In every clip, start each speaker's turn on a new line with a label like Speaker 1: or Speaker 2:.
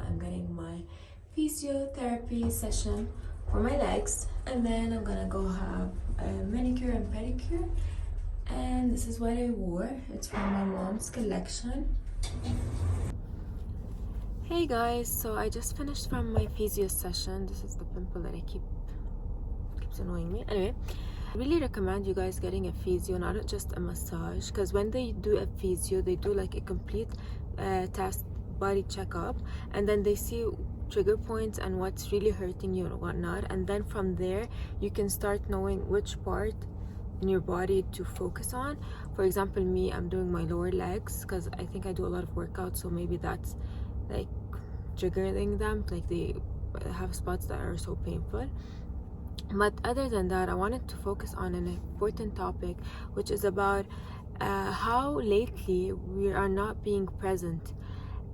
Speaker 1: I'm getting my physiotherapy session for my legs, and then I'm gonna go have a manicure and pedicure. And this is what I wore. It's from my mom's collection. Hey guys, so I just finished from my physio session. This is the pimple that keeps annoying me. Anyway, I really recommend you guys getting a physio, not just a massage, because when they do a physio, they do like a complete test body checkup, and then they see trigger points and what's really hurting you and whatnot, and then from there you can start knowing which part in your body to focus on. For example, me, I'm doing my lower legs because I think I do a lot of workouts, so maybe that's like triggering them, like they have spots that are so painful. But other than that, I wanted to focus on an important topic, which is about how lately we are not being present.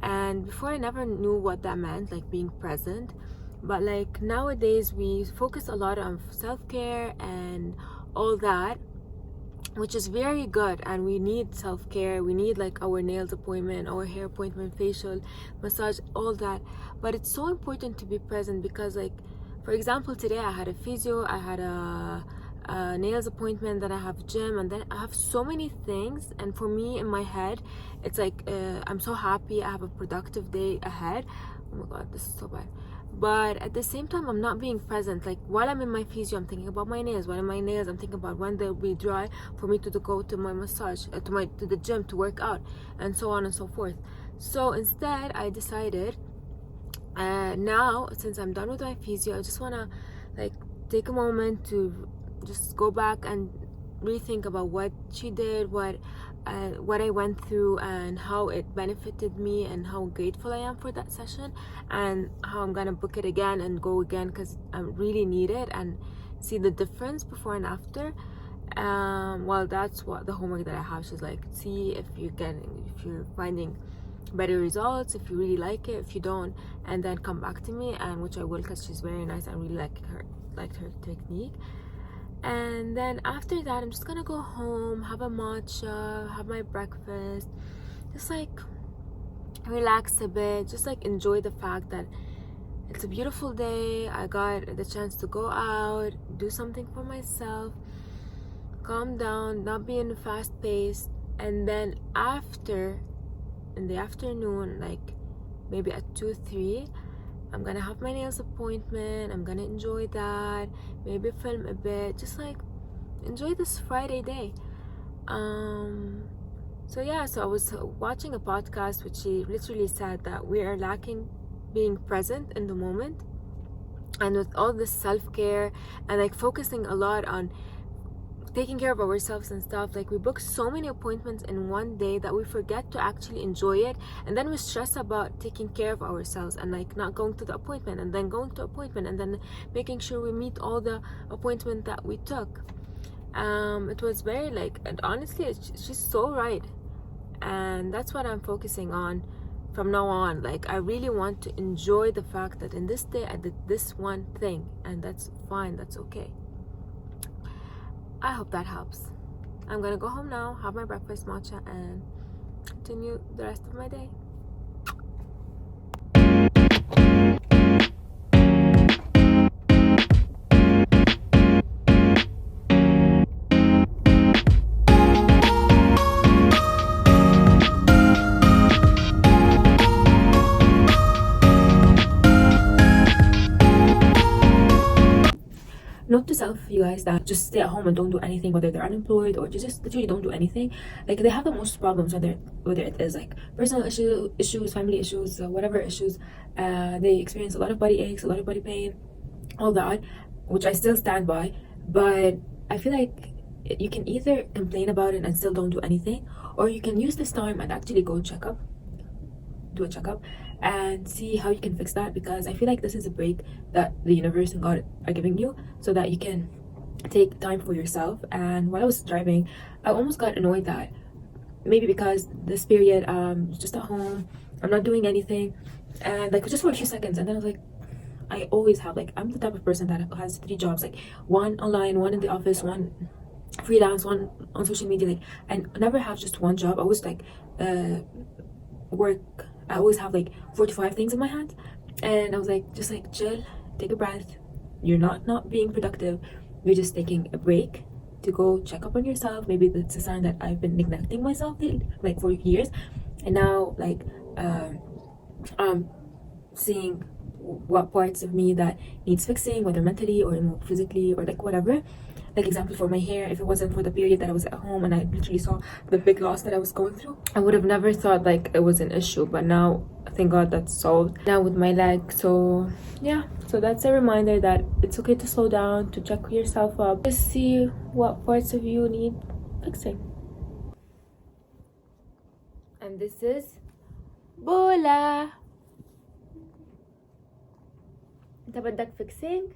Speaker 1: And before, I never knew what that meant, like being present, but like nowadays we focus a lot on self-care and all that, which is very good, and we need self-care. We need like our nails appointment, our hair appointment, facial massage, all that. But it's so important to be present because, like, for example, today I had a physio, I had a nails appointment, then I have gym, and then I have so many things. And for me, in my head, it's like I'm so happy, I have a productive day ahead. Oh my god, this is so bad. But at the same time, I'm not being present. Like while I'm in my physio, I'm thinking about my nails. While in my nails, I'm thinking about when they'll be dry for me to go to my massage, to the gym to work out, and so on and so forth. So instead, I decided now, since I'm done with my physio, I just wanna like take a moment to just go back and rethink about what she did, what I went through, and how it benefited me, and how grateful I am for that session, and how I'm gonna book it again and go again because I really need it and see the difference before and after. Well, that's what the homework that I have. She's like, see if you're finding better results, if you really like it, if you don't, and then come back to me, and which I will, because she's very nice. I really liked her technique. And then after that, I'm just gonna go home, have a matcha, have my breakfast, just like relax a bit, just like enjoy the fact that it's a beautiful day. I got the chance to go out, do something for myself, calm down, not be in a fast pace. And then after, in the afternoon, like maybe at 2-3, I'm gonna have my nails appointment. I'm gonna enjoy that, maybe film a bit, just like enjoy this Friday day. So yeah, so I was watching a podcast which she literally said that we are lacking being present in the moment, and with all this self-care and like focusing a lot on taking care of ourselves and stuff, like we book so many appointments in one day that we forget to actually enjoy it, and then we stress about taking care of ourselves and like not going to the appointment, and then going to appointment, and then making sure we meet all the appointment that we took. It was very like, and honestly, she's so right, and that's what I'm focusing on from now on. Like I really want to enjoy the fact that in this day I did this one thing, and that's fine, that's okay. I hope that helps. I'm gonna go home now, have my breakfast matcha, and continue the rest of my day. Note to self, you guys, that just stay at home and don't do anything, whether they're unemployed or just literally don't do anything. Like they have the most problems, whether it is like personal issues, family issues, whatever issues. They experience a lot of body aches, a lot of body pain, all that, which I still stand by. But I feel like you can either complain about it and still don't do anything, or you can use this time and actually do a checkup and see how you can fix that, because I feel like this is a break that the universe and God are giving you so that you can take time for yourself. And while I was driving, I almost got annoyed that maybe because this period just at home, I'm not doing anything, and like just for a few seconds, and then I was like, I always have, like, I'm the type of person that has 3 jobs, like one online, one in the office, one freelance, one on social media. Like I never have just one job. I always like work I always have like 4 to 5 things in my hand, and I was like, just like chill, take a breath. You're not being productive. You're just taking a break to go check up on yourself. Maybe that's a sign that I've been neglecting myself like for years, and now like um seeing what parts of me that needs fixing, whether mentally or physically or like whatever. Like example, for my hair, if it wasn't for the period that I was at home and I literally saw the big loss that I was going through, I would have never thought like it was an issue. But now, thank God, that's solved. Now with my leg, so yeah, so that's a reminder that it's okay to slow down, to check yourself up, just see what parts of you need fixing. And this is Bola. انت بدك fixing؟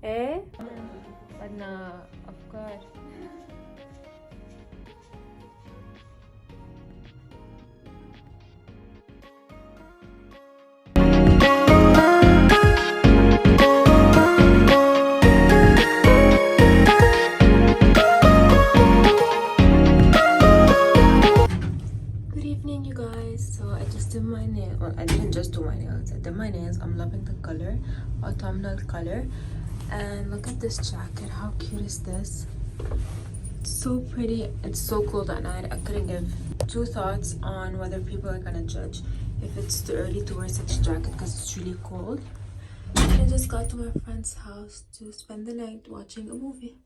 Speaker 1: ايه؟ بدنا افكار. Good evening, you guys. So I just did my nail. Well, I didn't just do my nails. I did my nails. I'm loving the color, autumnal color. And look at this jacket. How cute is this? It's so pretty. It's so cold at night. I couldn't give two thoughts on whether people are gonna judge if it's too early to wear such a jacket because it's really cold. I just got to my friend's house to spend the night watching a movie.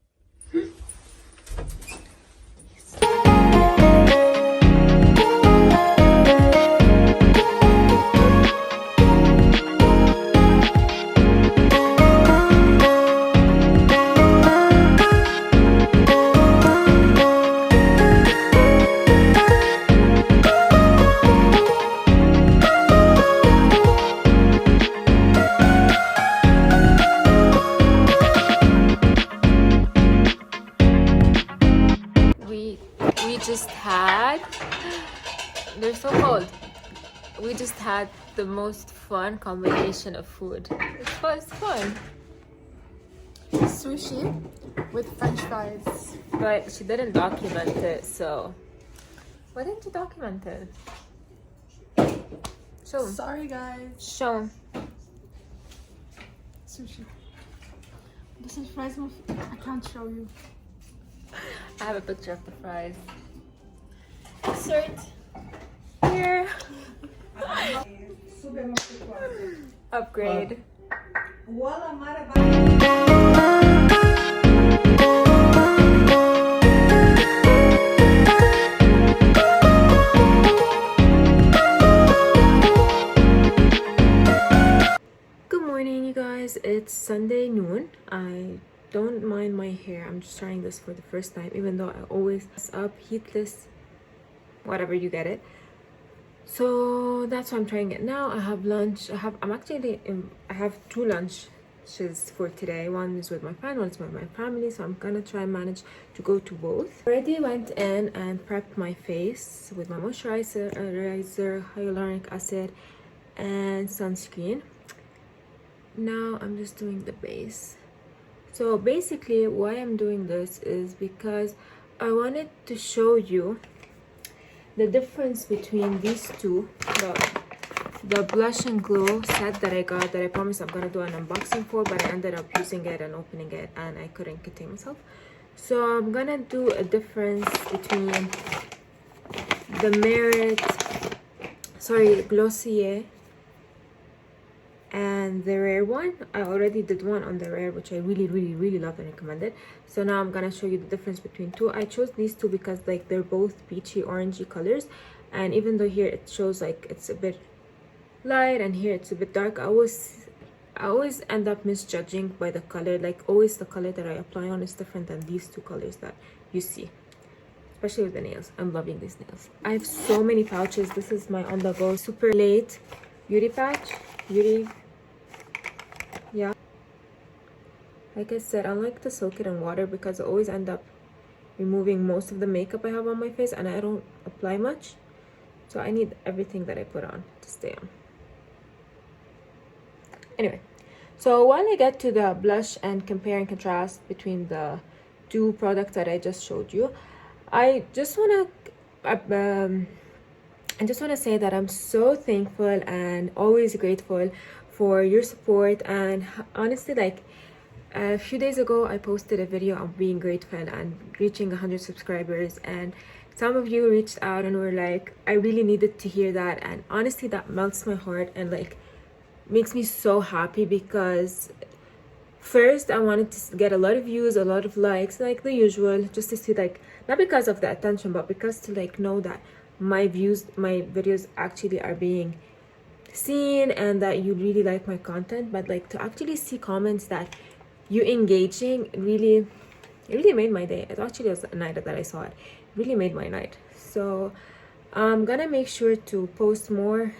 Speaker 1: They're so cold. We just had the most fun combination of food. It was fun.
Speaker 2: Sushi with French fries.
Speaker 1: But she didn't document it, so why didn't you document it? Show 'em.
Speaker 2: Sorry guys.
Speaker 1: Show 'em.
Speaker 2: Sushi. This is fries. I can't show you.
Speaker 1: I have a picture of the fries. Insert here. Upgrade. Good morning, you guys. It's Sunday noon. I don't mind my hair. I'm just trying this for the first time, even though I always mess up, heatless, whatever, you get it. So that's why I'm trying it now. I have lunch. I have 2 lunches for today. One is with my friend, one is with my family, so I'm gonna try and manage to go to both. Already went in and prepped my face with my moisturizer, hyaluronic acid, and sunscreen. Now I'm just doing the base. So basically why I'm doing this is because I wanted to show you the difference between these two, the blush and glow set that I got, that I promised I'm gonna do an unboxing for, but I ended up using it and opening it and I couldn't contain myself. So I'm gonna do a difference between the Glossier and the Rare one. I already did one on the Rare, which I really love and recommended. So now I'm gonna show you the difference between two. I chose these two because like they're both peachy orangey colors, and even though here it shows like it's a bit light and here it's a bit dark, I always end up misjudging by the color. Like always the color that I apply on is different than these two colors that you see, especially with the nails. I'm loving these nails. I have so many pouches. This is my on the go super late beauty pouch. Yeah, like I said, I like to soak it in water because I always end up removing most of the makeup I have on my face and I don't apply much, so I need everything that I put on to stay on. Anyway, so while I get to the blush and compare and contrast between the two products that I just showed you, I just want to I just want to say that I'm so thankful and always grateful for your support. And honestly, like a few days ago, I posted a video of being grateful and reaching 100 subscribers, and some of you reached out and were like, I really needed to hear that. And honestly, that melts my heart and like makes me so happy, because first I wanted to get a lot of views, a lot of likes, like the usual, just to see, like, not because of the attention, but because to like know that my videos actually are being seen and that you really like my content. But like to actually see comments that you engaging, it really made my day. It actually was a night that I saw it. It really made my night. So I'm gonna make sure to post more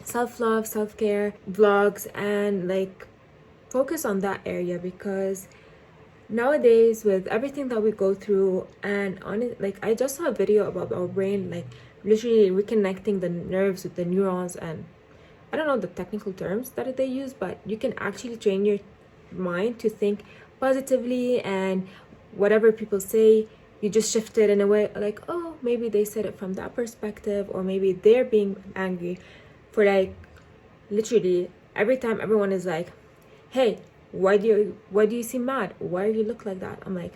Speaker 1: self-love, self-care vlogs and like focus on that area, because nowadays with everything that we go through, and on it, like I just saw a video about our brain, like literally reconnecting the nerves with the neurons, and I don't know the technical terms that they use, but you can actually train your mind to think positively, and whatever people say, you just shift it in a way like, oh, maybe they said it from that perspective, or maybe they're being angry for like literally every time everyone is like, hey, why do you seem mad? Why do you look like that? I'm like,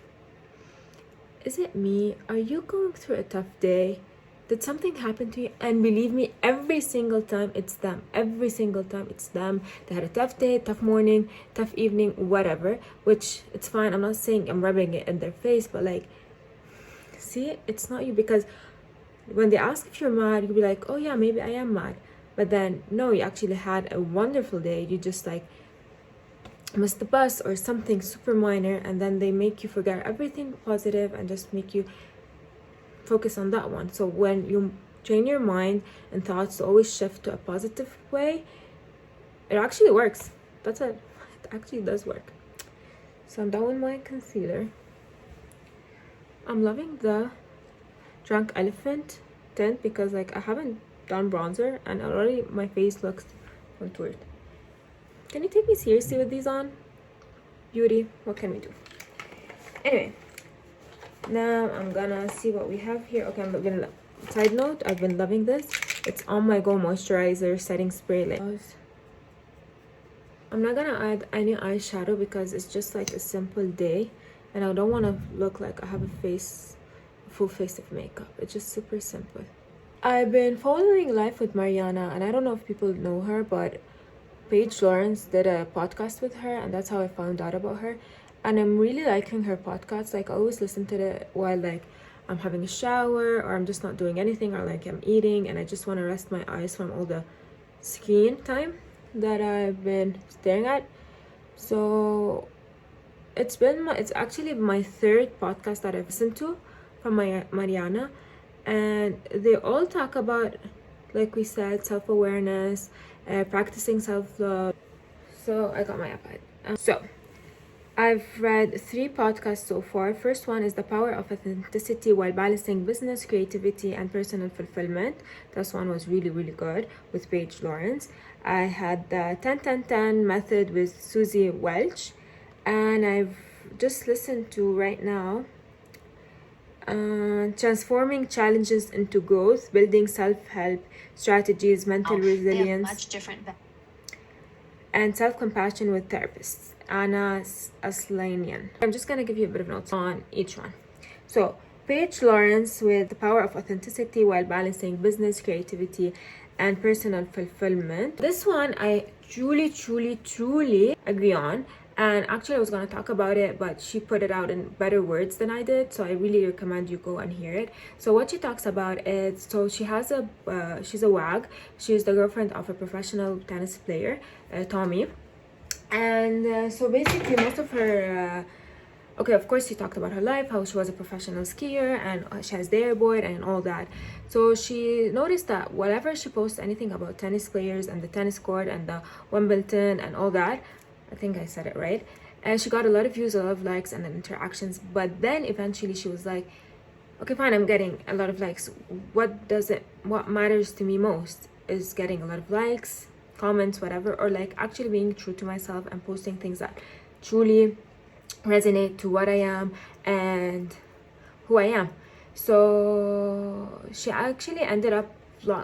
Speaker 1: is it me? Are you going through a tough day? Did something happen to you? And believe me, every single time it's them. Every single time it's them. They had a tough day, tough morning, tough evening, whatever. Which it's fine. I'm not saying I'm rubbing it in their face, but like, see, it's not you. Because when they ask if you're mad, you'll be like, oh yeah, maybe I am mad. But then no, you actually had a wonderful day. You just like missed the bus or something super minor, and then they make you forget everything positive and just make you focus on that one. So when you train your mind and thoughts to always shift to a positive way, it actually works. That's it. It actually does work. So I'm done with my concealer. I'm loving the Drunk Elephant tint because like I haven't done bronzer and already my face looks contoured. Can you take me seriously with these on? Beauty, what can we do? Anyway, now I'm gonna see what we have here. Okay, I'm gonna, side note, I've been loving this. It's On My Go Moisturizer Setting Spray. I'm not gonna add any eyeshadow because it's just like a simple day and I don't want to look like I have a full face of makeup. It's just super simple. I've been following Life with Mariana, and I don't know if people know her, but Paige Lawrence did a podcast with her, and that's how I found out about her. And I'm really liking her podcast. Like I always listen to it while like I'm having a shower, or I'm just not doing anything, or like I'm eating and I just want to rest my eyes from all the screen time that I've been staring at. So it's actually my third podcast that I've listened to from Mariana, and they all talk about, like we said, self-awareness, practicing self-love. So I got my iPad. So I've read 3 podcasts so far. First one is The Power of Authenticity While Balancing Business, Creativity, and Personal Fulfillment. This one was really, really good with Paige Lawrence. I had the 10-10-10 method with Susie Welch. And I've just listened to right now Transforming Challenges into Growth, Building Self-Help Strategies, Mental Resilience,
Speaker 3: much different
Speaker 1: and Self-Compassion with Therapists, Anna Aslanian. I'm just going to give you a bit of notes on each one. So Paige Lawrence with The Power of Authenticity While Balancing Business, Creativity, and Personal Fulfillment. This one I truly agree on. And actually I was going to talk about it, but she put it out in better words than I did, so I really recommend you go and hear it. So what she talks about is, so she has she's a WAG. She's the girlfriend of a professional tennis player, Tommy. And so basically most of her okay, of course she talked about her life, how she was a professional skier and she has the airboard and all that. So she noticed that whenever she posts anything about tennis players and the tennis court and the Wimbledon and all that, I think I said it right, and she got a lot of views, a lot of likes and interactions. But then eventually she was like, okay fine, I'm getting a lot of likes, what matters to me most is getting a lot of likes, comments, whatever, or like actually being true to myself and posting things that truly resonate to what I am and who I am. So she actually ended up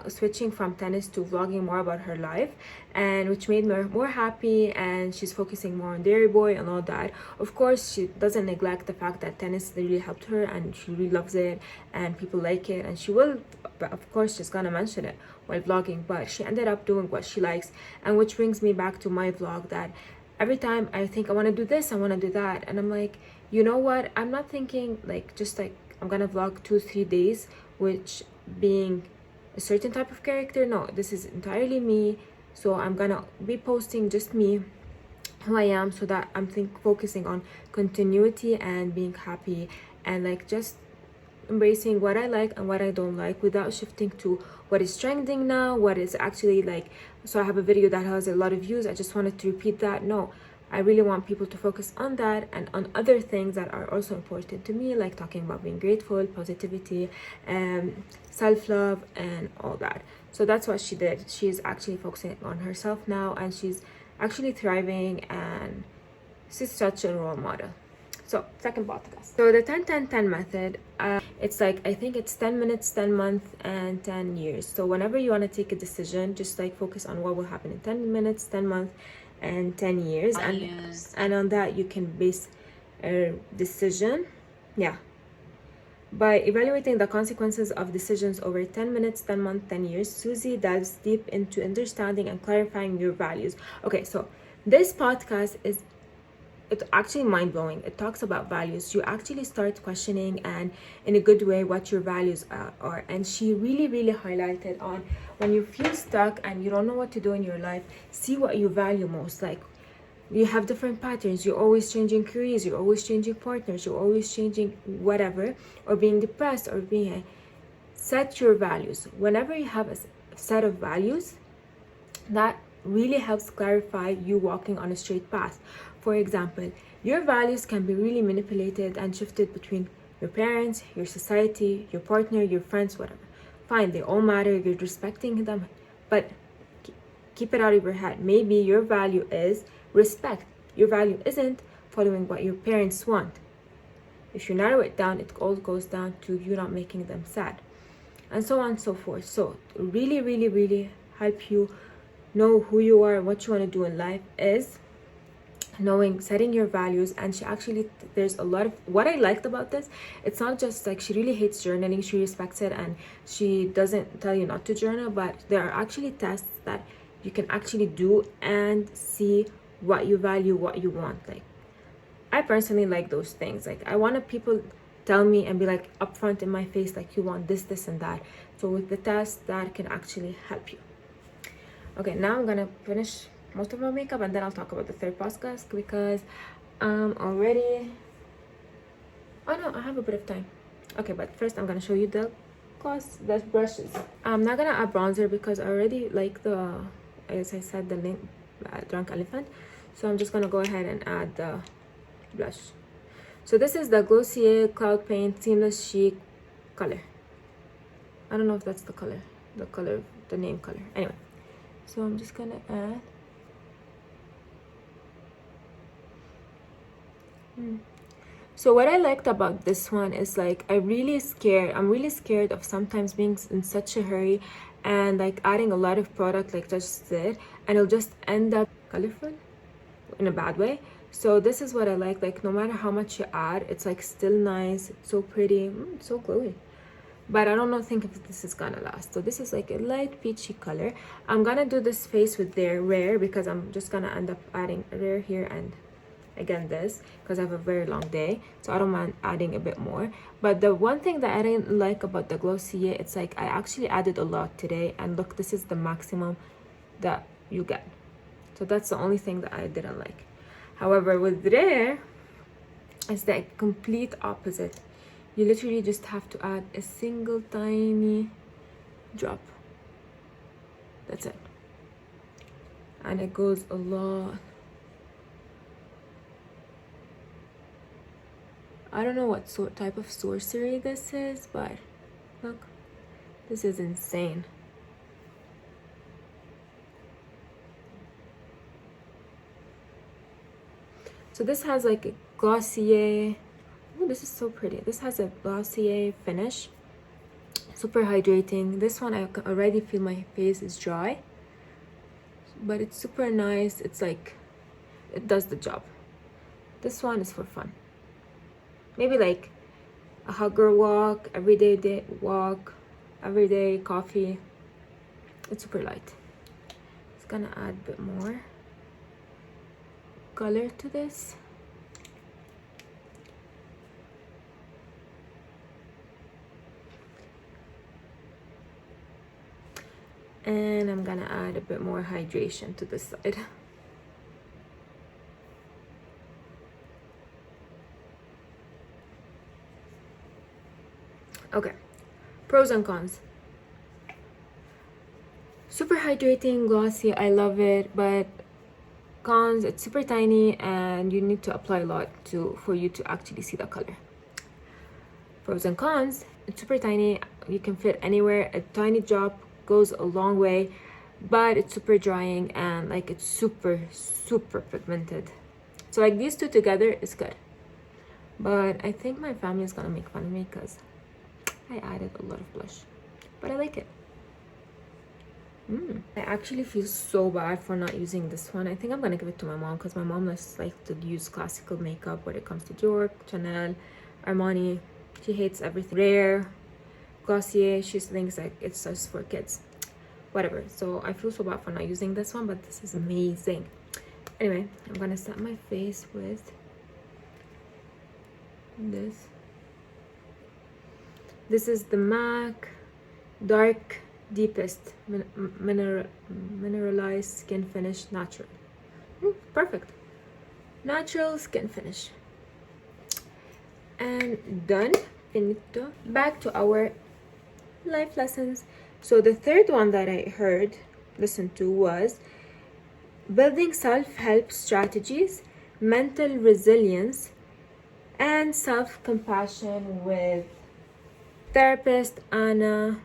Speaker 1: switching from tennis to vlogging more about her life, and which made her more happy, and she's focusing more on Dairy Boy and all that. Of course, she doesn't neglect the fact that tennis really helped her and she really loves it and people like it, and she will, but of course she's gonna mention it while vlogging. But she ended up doing what she likes, and which brings me back to my vlog, that every time I think I want to do this, I want to do that, and I'm like, you know what, I'm not thinking like just like I'm gonna vlog 2-3 days which being a certain type of character. No, this is entirely me, so I'm gonna be posting just me, who I am, so that I'm focusing on continuity and being happy, and like just embracing what I like and what I don't like without shifting to what is trending now, what is actually like. So I have a video that has a lot of views, I just wanted to repeat that. No, I really want people to focus on that and on other things that are also important to me, like talking about being grateful, positivity, self-love, and all that. So that's what she did. She's actually focusing on herself now, and she's actually thriving, and she's such a role model. So second podcast. So the 10-10-10 method, it's like, I think it's 10 minutes, 10 months, and 10 years. So whenever you want to take a decision, just like focus on what will happen in 10 minutes, 10 months, and 10 years, and on that you can base a decision. Yeah, by evaluating the consequences of decisions over 10 minutes, 10 months, 10 years, Susie dives deep into understanding and clarifying your values. Okay, so this podcast is, it's actually mind-blowing. It talks about values. You actually start questioning, and in a good way, what your values are. And she really highlighted on, when you feel stuck and you don't know what to do in your life, see what you value most. Like, you have different patterns, you're always changing careers, you're always changing partners, you're always changing whatever, or being depressed, or being set your values. Whenever you have a set of values, that really helps clarify you walking on a straight path. For example, your values can be really manipulated and shifted between your parents, your society, your partner, your friends, whatever. Fine, they all matter, you're respecting them, but keep it out of your head. Maybe your value is respect. Your value isn't following what your parents want. If you narrow it down, it all goes down to you not making them sad, and so on and so forth. So really help you know who you are and what you want to do in life is knowing, setting your values. And she actually, there's a lot of, what I liked about this, it's not just like she really hates journaling, she respects it, and she doesn't tell you not to journal, but there are actually tests that you can actually do and see what you value, what you want. Like, I personally like those things. Like, I want people tell me and be like upfront in my face, like, you want this and that. So with the test, that can actually help you. Okay, now I'm gonna finish most of my makeup, and then I'll talk about the third podcast, because already, oh no, I have a bit of time. Okay, but first I'm gonna show you the brushes. I'm not gonna add bronzer because I already like the, as I said, the Drunk Elephant. So I'm just gonna go ahead and add the blush. So this is the Glossier Cloud Paint Seamless Chic color. I don't know if that's the color, the name color. Anyway, so I'm just gonna add. So what I liked about this one is, like, I'm really scared of sometimes being in such a hurry and like adding a lot of product, like just did, and it'll just end up colorful in a bad way. So this is what I like no matter how much you add, it's like still nice, it's so pretty, it's so glowy. But I don't think if this is gonna last. So this is like a light peachy color. I'm gonna do this face with their Rare, because I'm just gonna end up adding Rare here and again this, because I have a very long day, so I don't mind adding a bit more. But the one thing that I didn't like about the Glossier, it's like I actually added a lot today, and look, this is the maximum that you get. So that's the only thing that I didn't like. However, with Rare, it's the complete opposite. You literally just have to add a single tiny drop. That's it. And it goes a lot. I don't know what type of sorcery this is, but look, this is insane. So this has like a Glossier, oh, this is so pretty. This has a Glossier finish. super hydrating. This one I can already feel my face is dry, but it's super nice. It's like it does the job. This one is for fun, maybe like a hugger walk, everyday walk, everyday coffee. It's super light. It's gonna add a bit more color to this. And I'm gonna add a bit more hydration to this side. Okay, pros and cons. Super hydrating, glossy, I love it, but cons, it's super tiny and you need to apply a lot for you to actually see the color. Pros and cons, it's super tiny, you can fit anywhere, a tiny drop goes a long way, but it's super drying and like it's super pigmented. So like these two together is good, but I think my family is gonna make fun of me because I added a lot of blush, but I like it. I actually feel so bad for not using this one. I think I'm gonna give it to my mom because my mom likes to use classical makeup when it comes to Dior, Chanel, Armani. She hates everything rare, Glossier. She thinks like it's just for kids, whatever. So I feel so bad for not using this one, but this is amazing. Anyway, I'm gonna set my face with this. This is the MAC Dark Deepest Mineralized Skin Finish Natural. Perfect. Natural skin finish. And done. Finito. Back to our life lessons. So the third one that I listened to was building self-help strategies, mental resilience, and self-compassion with therapist Anna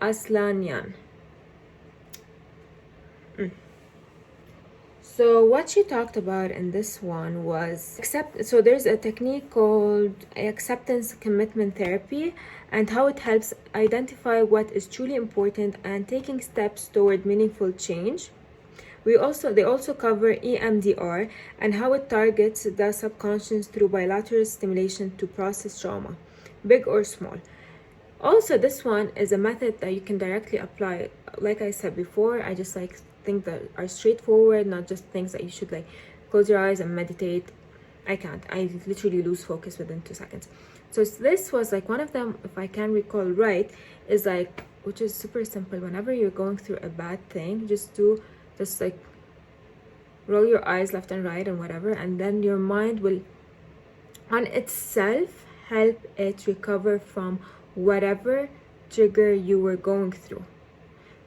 Speaker 1: Aslanyan. So what she talked about in this one was so there's a technique called acceptance commitment therapy and how it helps identify what is truly important and taking steps toward meaningful change. They also cover EMDR and how it targets the subconscious through bilateral stimulation to process trauma, big or small. Also, this one is a method that you can directly apply. Like I said before, I just like things that are straightforward, not just things that you should like close your eyes and meditate. I can't. I literally lose focus within 2 seconds. So this was like one of them, if I can recall right, is like, which is super simple. Whenever you're going through a bad thing, just like roll your eyes left and right and whatever, and then your mind will on itself help it recover from whatever trigger you were going through.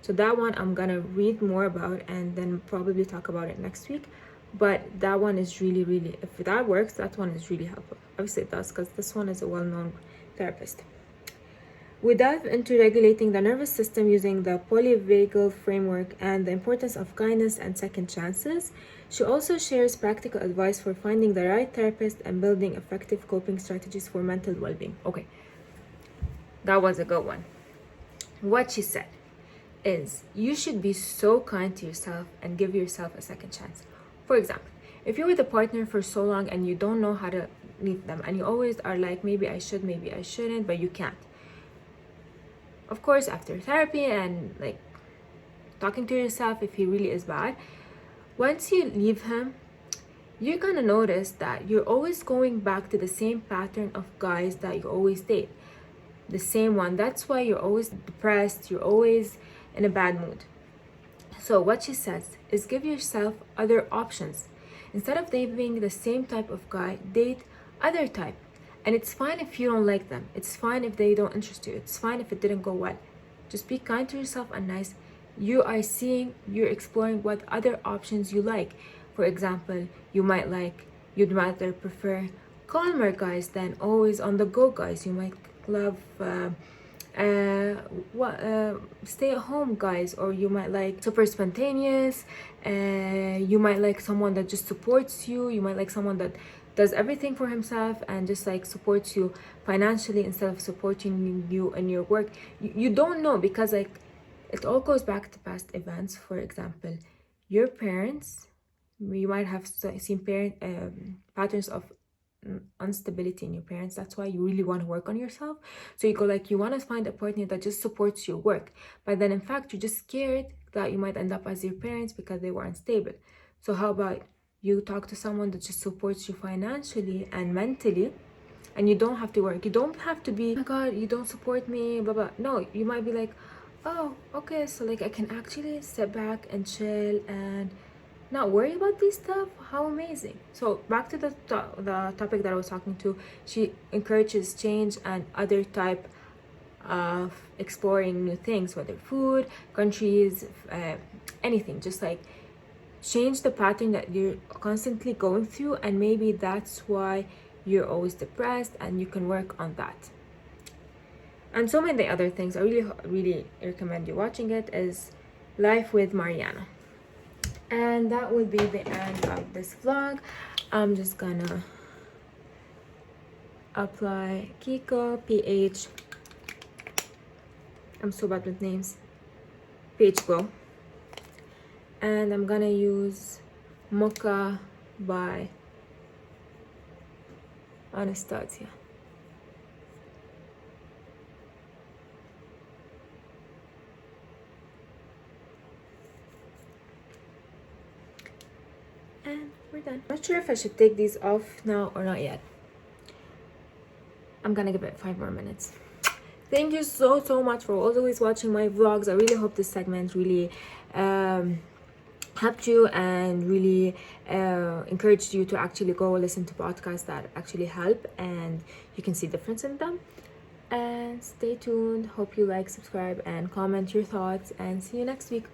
Speaker 1: So that one I'm gonna read more about and then probably talk about it next week. But that one is really, if that works, that one is really helpful. Obviously it does, because this one is a well-known therapist. We delve into regulating the nervous system using the polyvagal framework and the importance of kindness and second chances. She also shares practical advice for finding the right therapist and building effective coping strategies for mental well-being. Okay, that was a good one. What she said is you should be so kind to yourself and give yourself a second chance. For example, if you're with a partner for so long and you don't know how to leave them and you always are like, maybe I should, maybe I shouldn't, but you can't. Of course, after therapy and like talking to yourself, if he really is bad, once you leave him, you're gonna notice that you're always going back to the same pattern of guys that you always date. The same one. That's why you're always depressed, you're always in a bad mood. So what she says is give yourself other options. Instead of dating the same type of guy, date other type. And it's fine if you don't like them. It's fine if they don't interest you. It's fine if it didn't go well. Just be kind to yourself and nice. You're exploring what other options you like. For example, you'd rather prefer calmer guys than always on the go guys. You might love stay-at-home guys, or you might like super spontaneous. You might like someone that just supports you. You might like someone that does everything for himself and just like supports you financially instead of supporting you in your work, you don't know, because like it all goes back to past events. For example, your parents, you might have seen parent patterns of instability in your parents. That's why you really want to work on yourself. So you go like, you want to find a partner that just supports your work, but then in fact you're just scared that you might end up as your parents because they were unstable. So how about you talk to someone that just supports you financially and mentally, and you don't have to work. You don't have to be, oh my god, you don't support me, blah blah. No, you might be like, oh, okay, so like I can actually sit back and chill and not worry about this stuff. How amazing. So back to the topic that I was talking to, she encourages change and other type of exploring new things, whether food, countries, anything. Just like change the pattern that you're constantly going through, and maybe that's why you're always depressed, and you can work on that. And so many other things. I really recommend you watching it. Is Life with Mariana. And that will be the end of this vlog. I'm just gonna apply Kiko PH. I'm so bad with names. PH Glow. And I'm gonna use Mocha by Anastasia. And we're done. Not sure if I should take these off now or not yet. I'm gonna give it 5 more minutes. Thank you so much for always watching my vlogs. I really hope this segment really helped you and really encouraged you to actually go listen to podcasts that actually help and you can see difference in them. And stay tuned. Hope you like, subscribe, and comment your thoughts, and see you next week.